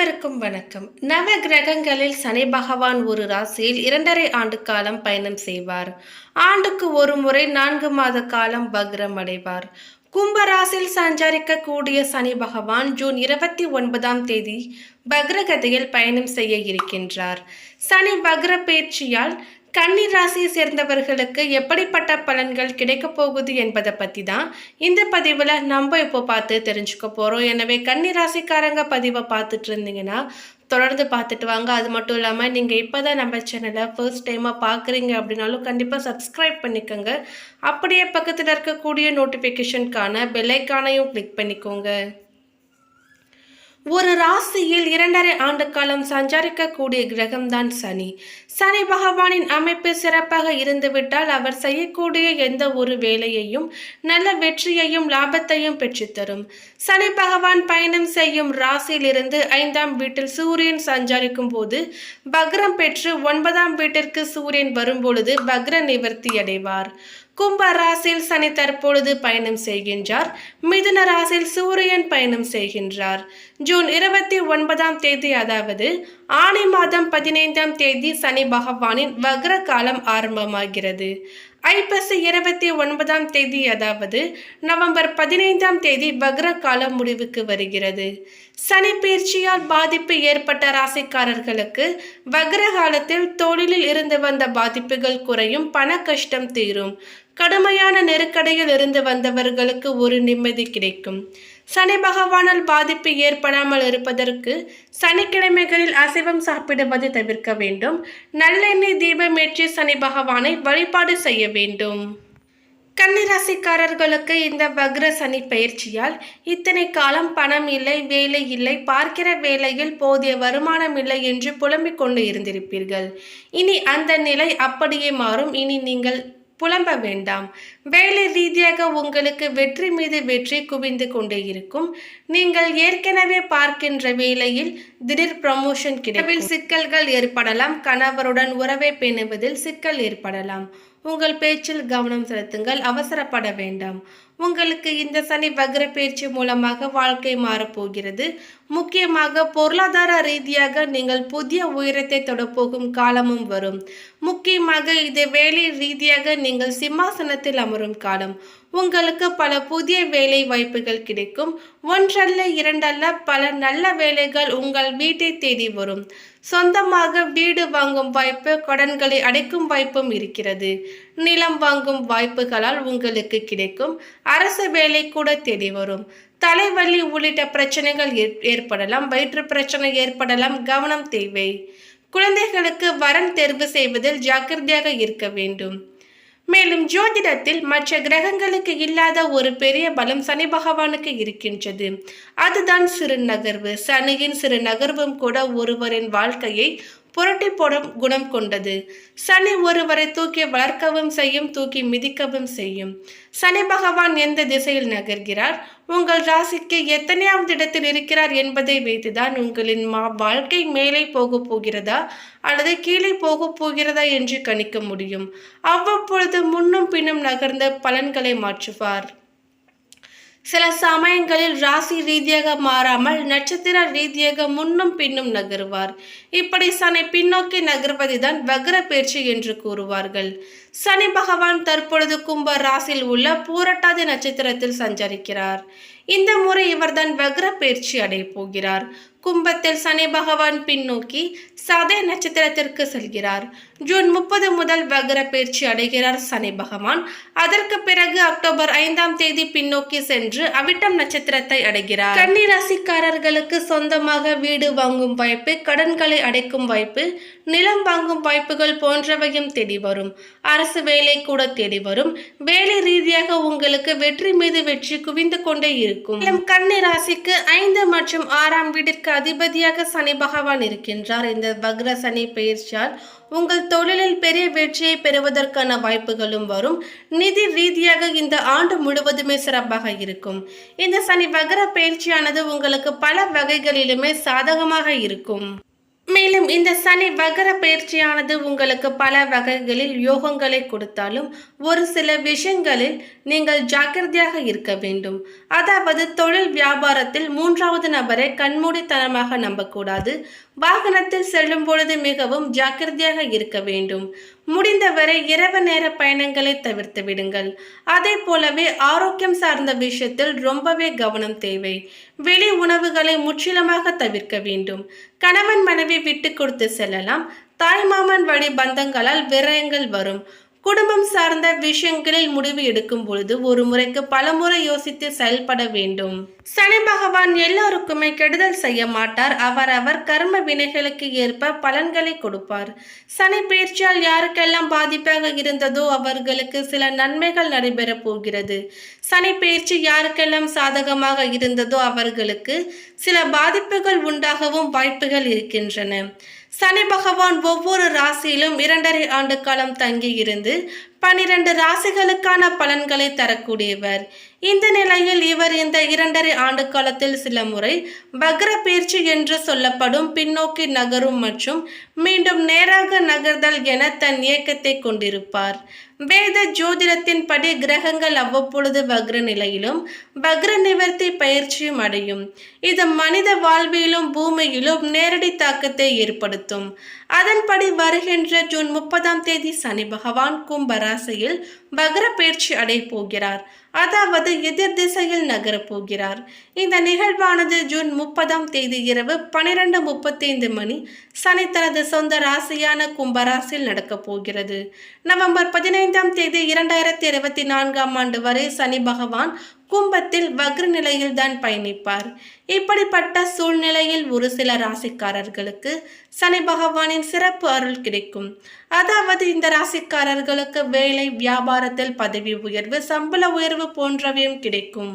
அனைவருக்கும் வணக்கம். நவ கிரகங்களில் சனி பகவான் ஒரு ராசியில் 2.5 ஆண்டு காலம் பயணம் செய்வார். ஆண்டுக்கு ஒரு முறை 4 மாத காலம் வக்ரம் அடைவார். கும்ப ராசியில் சஞ்சரிக்கக்கூடிய சனி பகவான் ஜூன் 29ஆம் தேதி வக்ரகதியில் பயணம் செய்ய இருக்கின்றார். சனி வக்ர பயிற்சியால் கன்னி ராசியை சேர்ந்தவர்களுக்கு எப்படிப்பட்ட பலன்கள் கிடைக்க போகுது என்பதை பற்றி தான் இந்த பதிவில் நம்ம இப்போ பார்த்து தெரிஞ்சுக்க போகிறோம். எனவே கன்னி ராசிக்காரங்க பதிவை பார்த்துட்டு இருந்தீங்கன்னா தொடர்ந்து பார்த்துட்டு வாங்க. அது மட்டும் இல்லாமல் நீங்கள் இப்போ தான் நம்ம சேனலை ஃபர்ஸ்ட் டைமாக பார்க்குறீங்க அப்படின்னாலும் கண்டிப்பாக சப்ஸ்கிரைப் பண்ணிக்கோங்க. அப்படியே பக்கத்தில் இருக்கக்கூடிய நோட்டிஃபிகேஷனுக்கான பெல்லைக்கானையும் கிளிக் பண்ணிக்கோங்க. ஒரு ராசியில் 2.5 ஆண்டு காலம் சஞ்சரிக்கக்கூடிய கிரகம்தான் சனி. சனி பகவானின் அமைப்பு சிறப்பாக இருந்துவிட்டால் அவர் செய்யக்கூடிய எந்த ஒரு வேலையையும் நல்ல வெற்றியையும் லாபத்தையும் பெற்றுத்தரும். சனி பகவான் பயணம் செய்யும் ராசியிலிருந்து 5ஆம் வீட்டில் சூரியன் சஞ்சரிக்கும் போது வக்ரம் பெற்று 9ஆம் வீட்டிற்கு சூரியன் வரும்பொழுது வக்ர நிவர்த்தி அடைவார். கும்ப ராசியில் சனி தற்பொழுது பயணம் செய்கின்றார். மிதுன ராசியில் சூரியன் பயணம் செய்கின்றார். ஜூன் 29ஆம் தேதி அதாவது ஆனி மாதம் 15ஆம் தேதி சனி பகவானின் வக்ர காலம் ஆரம்பமாகிறது. ஐப்பசி 29ஆம் தேதி அதாவது நவம்பர் 15ஆம் தேதி வக்ர காலம் முடிவுக்கு வருகிறது. சனி பயிற்சியால் பாதிப்பு ஏற்பட்ட ராசிக்காரர்களுக்கு வக்ர காலத்தில் தொழிலில் இருந்து வந்த பாதிப்புகள் குறையும், பண கஷ்டம் தீரும். கடுமையான நெருக்கடியில் இருந்து வந்தவர்களுக்கு ஒரு நிம்மதி கிடைக்கும். சனி பகவானால் பாதிப்பு ஏற்படாமல் இருப்பதற்கு சனிக்கிழமைகளில் அசைவம் சாப்பிடுவதை தவிர்க்க வேண்டும். நல்லெண்ணெய் தீபம் ஏற்றி சனி பகவானை வழிபாடு செய்ய வேண்டும். கன்னிராசிக்காரர்களுக்கு இந்த வக்ர சனி பயிற்சியால் இத்தனை காலம் பணம் இல்லை, வேலை இல்லை, பார்க்கிற வேலையில் போதிய வருமானம் இல்லை என்று புலம்பிக் கொண்டு இருந்திருப்பீர்கள். இனி அந்த நிலை அப்படியே மாறும். இனி நீங்கள் புலம்ப வேண்டாம். வேலை ரீதியாக உங்களுக்கு வெற்றி மீது வெற்றி குவிந்து கொண்டே இருக்கும். நீங்கள் ஏற்கனவே பார்க்கின்ற வேலையில் திடீர் ப்ரமோஷன் கிடைக்கும். சிக்கல்கள் ஏற்படலாம். கணவருடன் உறவை பேணுவதில் சிக்கல் ஏற்படலாம். உங்கள் பேச்சில் கவனம் செலுத்துங்கள். அவசரப்பட வேண்டாம். உங்களுக்கு இந்த சனி வக்ர பயிற்சி மூலமாக வாழ்க்கை மாறப்போகிறது. முக்கியமாக பொருளாதார ரீதியாக நீங்கள் புதிய உயரத்தை தொடப்போகும் காலமும் வரும். முக்கியமாக இது வேலை ரீதியாக நீங்கள் சிம்மாசனத்தில் அமரும் காலம். உங்களுக்கு பல புதிய வேலை வாய்ப்புகள் கிடைக்கும். ஒன்றல்ல இரண்டல்ல பல நல்ல வேலைகள் உங்கள் வீட்டை தேடி வரும். சொந்தமாக வீடு வாங்கும் வாய்ப்பு, கடன்களை அடைக்கும் வாய்ப்பும் இருக்கிறது. நிலம் வாங்கும் வாய்ப்புகளால் உங்களுக்கு கிடைக்கும். அரசு வேலை கூட தேடி வரும். தலைவலி உள்ளிட்ட பிரச்சனைகள் ஏற்படலாம். வயிற்று பிரச்சனை ஏற்படலாம். கவனம் தேவை. குழந்தைகளுக்கு வரன் தேர்வு செய்வதில் ஜாக்கிரதையாக இருக்க வேண்டும். மேலும் ஜோதிடத்தில் மற்ற கிரகங்களுக்கு இல்லாத ஒரு பெரிய பலம் சனி பகவானுக்கு இருக்கின்றது. அதுதான் சிறு நகர்வு. சனியின் சிறு நகர்வும் கூட ஒருவரின் வாழ்க்கையை புரட்டி போடும் குணம் கொண்டது. சனி ஒருவரை தூக்கி வளர்க்கவும் செய்யும், தூக்கி மிதிக்கவும் செய்யும். சனி பகவான் எந்த திசையில் நகர்கிறார், உங்கள் ராசிக்கு எத்தனையாவது இடத்தில் இருக்கிறார் என்பதை வைத்துதான் உங்களின் வாழ்க்கை மேலே போக போகிறதா அல்லது கீழே போக போகிறதா என்று கணிக்க முடியும். அவ்வப்பொழுது முன்னும் பின்னும் நகர்ந்த பலன்களை மாற்றுவார். சில சமயங்களில் ராசி ரீதியாக மாறாமல் நட்சத்திர ரீதியாக முன்னும் பின்னும் நகருவார். இப்படி சனி பின்னோக்கி நகர்வதைதான் வக்ர பயிற்சி என்று கூறுவார்கள். சனி பகவான் தற்பொழுது கும்ப ராசியில் உள்ள பூரட்டாதி நட்சத்திரத்தில் சஞ்சரிக்கிறார். இந்த முறை இவர்தான் வக்ர பயிற்சி அடைய போகிறார். கும்பத்தில் சனி பகவான் பின்னோக்கி சதய நட்சத்திரத்திற்கு செல்கிறார். ஜூன் 30 முதல் வக்ர பயிற்சி அடைகிறார் சனி பகவான். அதற்கு பிறகு அக்டோபர் 5ஆம் தேதி பின்னோக்கி சென்று அவிட்டம் நட்சத்திரத்தை அடைகிறார். கன்னி ராசிக்காரர்களுக்கு சொந்தமாக வீடு வாங்கும் வாய்ப்பு, கடன்களை அடைக்கும் வாய்ப்பு, நிலம் வாங்கும் வாய்ப்புகள் போன்றவையும் தேடி வரும். அரசு வேலை கூட தேடி வரும். வேலை ரீதியாக உங்களுக்கு வெற்றி மீது வெற்றி குவிந்து கொண்டே இருக்கும். கன்னி ராசிக்கு 5 மற்றும் 6ஆம் வீட்டிற்கு அதிபதியாக சனி பகவான் இருக்கின்றார். இந்த வக்ர சனி பயிற்சியால் உங்கள் தொழிலில் பெரிய வெற்றியை பெறுவதற்கான வாய்ப்புகளும் வரும். நிதி ரீதியாக இந்த ஆண்டு முழுவதுமே சிறப்பாக இருக்கும். இந்த சனி வக்ர பயிற்சியானது உங்களுக்கு பல வகைகளிலுமே சாதகமாக இருக்கும். மேலும் இந்த சனி வக்ர பயிற்சியானது உங்களுக்கு பல வகைகளில் யோகங்களை கொடுத்தாலும் ஒரு சில விஷயங்களில் நீங்கள் ஜாக்கிரதையாக இருக்க வேண்டும். அதாவது தொழில் வியாபாரத்தில் மூன்றாவது நபரை கண்மூடித்தனமாக நம்பக்கூடாது. வாகனத்தில் செல்லும் பொழுது மிகவும் ஜாக்கிரதையாக இருக்க வேண்டும். முடிந்தவரை இரவு நேர பயணங்களை தவிர்த்து விடுங்கள். அதே போலவே ஆரோக்கியம் சார்ந்த விஷயத்தில் ரொம்பவே கவனம் தேவை. வெளி உணவுகளை முற்றிலுமாக தவிர்க்க வேண்டும். கணவன் மனைவி விட்டு கொடுத்து செல்லலாம். தாய்மாமன் வழி பந்தங்களால் விரயங்கள் வரும். குடும்பம் சார்ந்த விஷயங்களில் முடிவு எடுக்கும் பொழுது ஒரு முறைக்கு பலமுறை யோசித்து செயல்பட வேண்டும். சனி பகவான் எல்லோருக்குமே கெடுதல் செய்ய மாட்டார். அவர் கர்ம வினைகளுக்கு ஏற்ப பலன்களை கொடுப்பார். சனி பயிற்சியால் யாருக்கெல்லாம் பாதிப்பாக இருந்ததோ அவர்களுக்கு சில நன்மைகள் நடைபெறப் போகிறது. சனி பயிற்சி யாருக்கெல்லாம் சாதகமாக இருந்ததோ அவர்களுக்கு சில பாதிப்புகள் உண்டாகவும் வாய்ப்புகள் இருக்கின்றன. சனி பகவான் ஒவ்வொரு ராசியிலும் 2.5 ஆண்டு காலம் தங்கி இருந்து 12 ராசிகளுக்கான பலன்களை தரக்கூடியவர். இந்த நிலையில் இவர் இந்த 2.5 ஆண்டு காலத்தில் சில முறை வக்ர பயிற்சி என்று சொல்லப்படும் பின்னோக்கி நகரும் மற்றும் மீண்டும் நேராக நகர்தல் என தன் இயக்கத்தை கொண்டிருப்பார். வேத ஜோதிடத்தின் படி கிரகங்கள் அவ்வப்பொழுது வக்ர நிலையிலும் வக்ர நிவர்த்தி பயிற்சியும் அடையும். இது மனித வாழ்விலும் பூமியிலும் நேரடி தாக்கத்தை ஏற்படுத்தும். அதன்படி வருகின்ற ஜூன் 30ஆம் தேதி சனி பகவான் கும்ப ராசியில் வக்ர பயிற்சி அடைய போகிறார். அதாவது எதிர் திசையில் நகரப் போகிறார். இந்த நிகழ்வானது ஜூன் 30ஆம் தேதி இரவு 12:35 மணி சனி தனது சொந்த ராசியான கும்பராசியில் நடக்கப் போகிறது. நவம்பர் 15ஆம் தேதி 2024ஆம் ஆண்டு வரை சனி பகவான் கும்பத்தில் வக்ர நிலையில் தான் பயணிப்பார். இப்படிப்பட்ட சூழ்நிலையில் ஒரு சில ராசிக்காரர்களுக்கு சனி பகவானின் சிறப்பு அருள் கிடைக்கும். அதாவது இந்த ராசிக்காரர்களுக்கு வேலை, வியாபாரத்தில் பதவி உயர்வு, சம்பள உயர்வு போன்றவையும் கிடைக்கும்.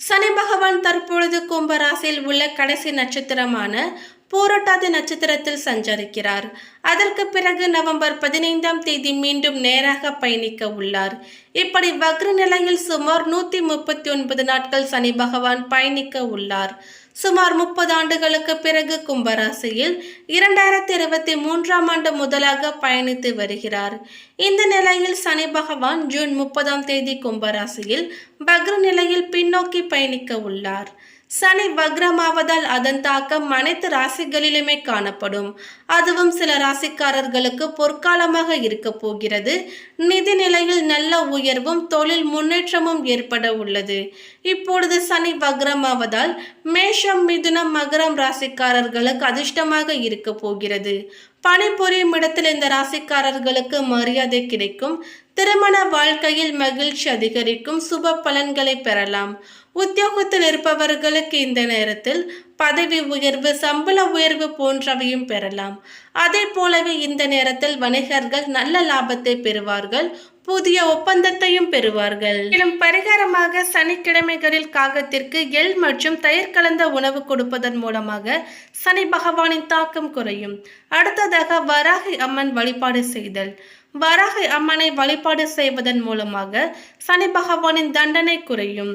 சனி பகவான் தற்பொழுது கும்ப ராசியில் உள்ள கடைசி நட்சத்திரமான பூரட்டாதி நட்சத்திரத்தில் சஞ்சரிக்கிறார். அதற்கு பிறகு நவம்பர் 15ஆம் தேதி மீண்டும் நேராக பயணிக்க உள்ளார். இப்படி வக்ர நிலையில் சுமார் 139 நாட்கள் சனி பகவான் பயணிக்க உள்ளார். சுமார் 30 ஆண்டுகளுக்கு பிறகு கும்பராசியில் 2023ஆம் ஆண்டு முதலாக பயணித்து வருகிறார். இந்த நிலையில் சனி பகவான் ஜூன் 30ஆம் தேதி கும்பராசியில் வக்ர நிலையில் பின்னோக்கி பயணிக்க உள்ளார். சனி வக்ரமாவதால் அதன் தாக்கம் அனைத்து ராசிகளிலுமே காணப்படும். அதுவும் சில ராசிக்காரர்களுக்கு பொற்காலமாக இருக்க போகிறது. நிதி நிலையில் நல்ல உயர்வும் தொழில் முன்னேற்றமும் ஏற்பட உள்ளது. இப்பொழுது சனி வக்ரமாவதால் மேஷம், மிதுனம், மகரம் ராசிக்காரர்களுக்கு அதிர்ஷ்டமாக இருக்க போகிறது. பணிபுரியும் இடத்தில் இந்த ராசிக்காரர்களுக்கு மரியாதை கிடைக்கும். திருமண வாழ்க்கையில் மகிழ்ச்சி அதிகரிக்கும். சுப பலன்களை பெறலாம். உத்தியோகத்தில் இருப்பவர்களுக்கு இந்த நேரத்தில் பதவி உயர்வு, சம்பள உயர்வு போன்றவையும் பெறலாம். அதே போலவே இந்த நேரத்தில் வணிகர்கள் நல்ல லாபத்தை பெறுவார்கள். புதிய ஒப்பந்தத்தையும் பெறுவார்கள். மேலும் பரிகாரமாக சனிக்கிழமைகளில் காகத்திற்கு எள் மற்றும் தயிர் கலந்த உணவு கொடுப்பதன் மூலமாக சனி பகவானின் தாக்கம் குறையும். அடுத்ததாக வராகி அம்மன் வழிபாடு செய்தல். வராகி அம்மனை வழிபாடு செய்வதன் மூலமாக சனி பகவானின் தண்டனை குறையும்.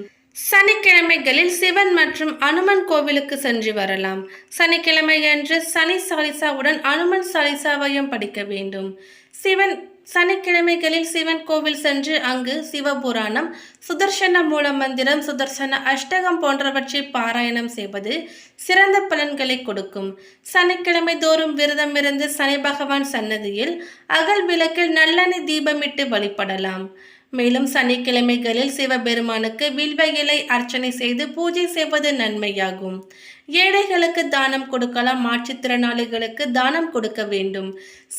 சனிக்கிழமைகளில் சிவன் மற்றும் அனுமன் கோவிலுக்கு சென்று வரலாம். சனிக்கிழமை அன்று சனி சாலிசாவுடன் அனுமன் சாலிசாவையும் படிக்க வேண்டும். சனிக்கிழமைகளில் சிவன் கோவில் சென்று அங்கு சிவபுராணம், சுதர்சன மூல மந்திரம், சுதர்சன அஷ்டகம் போன்றவற்றை பாராயணம் செய்வது சிறந்த பலன்களை கொடுக்கும். சனிக்கிழமை தோறும் விரதம் இருந்து சனி பகவான் சன்னதியில் அகல் விளக்கில் நல்லெண்ணெய் தீபமிட்டு வழிபடலாம். மேலும் சனிக்கிழமைகளில் சிவபெருமானுக்கு வில்வ இலை அர்ச்சனை செய்து பூஜை செய்வது நன்மையாகும். ஏழைகளுக்கு தானம் கொடுக்கலாம். மாற்றுத்திறனாளிகளுக்கு தானம் கொடுக்க வேண்டும்.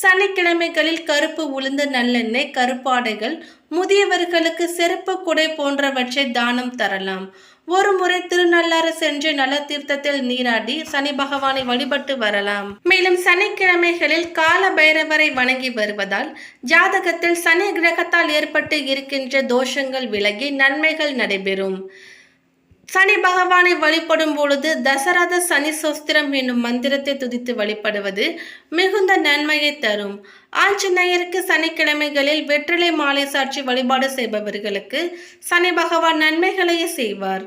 சனிக்கிழமைகளில் கருப்பு உளுந்து, நல்லெண்ணெய், கருப்பாடைகள், முதியவர்களுக்கு செருப்பு, குடை போன்றவற்றை தானம் தரலாம். ஒரு முறை திருநள்ளாறு சென்று நல தீர்த்தத்தில் நீராடி சனி பகவானை வழிபட்டு வரலாம். மேலும் சனிக்கிழமைகளில் கால பைரவரை வணங்கி வருவதால் ஜாதகத்தில் சனி கிரகத்தால் ஏற்பட்டு இருக்கின்ற தோஷங்கள் விலகி நன்மைகள் நடைபெறும். சனி பகவானை வழிபடும் பொழுது தசரத சனி சோஸ்திரம் என்னும் மந்திரத்தை துதித்து வழிபடுவது மிகுந்த நன்மையை தரும். ஆஞ்சநேயருக்கு சனிக்கிழமைகளில் வெற்றிலை மாலை சாற்றி வழிபாடு செய்பவர்களுக்கு சனி பகவான் நன்மைகளையே செய்வார்.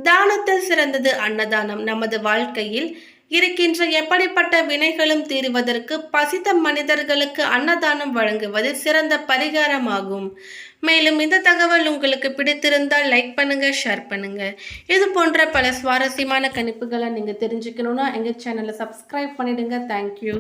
தானத்தில் சிறந்தது அன்னதானம். நமது வாழ்க்கையில் இருக்கின்ற எப்படிப்பட்ட வினைகளும் தீருவதற்கு பசித்த மனிதர்களுக்கு அன்னதானம் வழங்குவது சிறந்த பரிகாரமாகும். மேலும் இந்த தகவல் உங்களுக்கு பிடித்திருந்தால் லைக் பண்ணுங்க, ஷேர் பண்ணுங்க. இது போன்ற பல சுவாரஸ்யமான கணிப்புகளை நீங்க தெரிஞ்சுக்கணும்னா எங்க சேனலை சப்ஸ்கிரைப் பண்ணிடுங்க. தேங்க்யூ.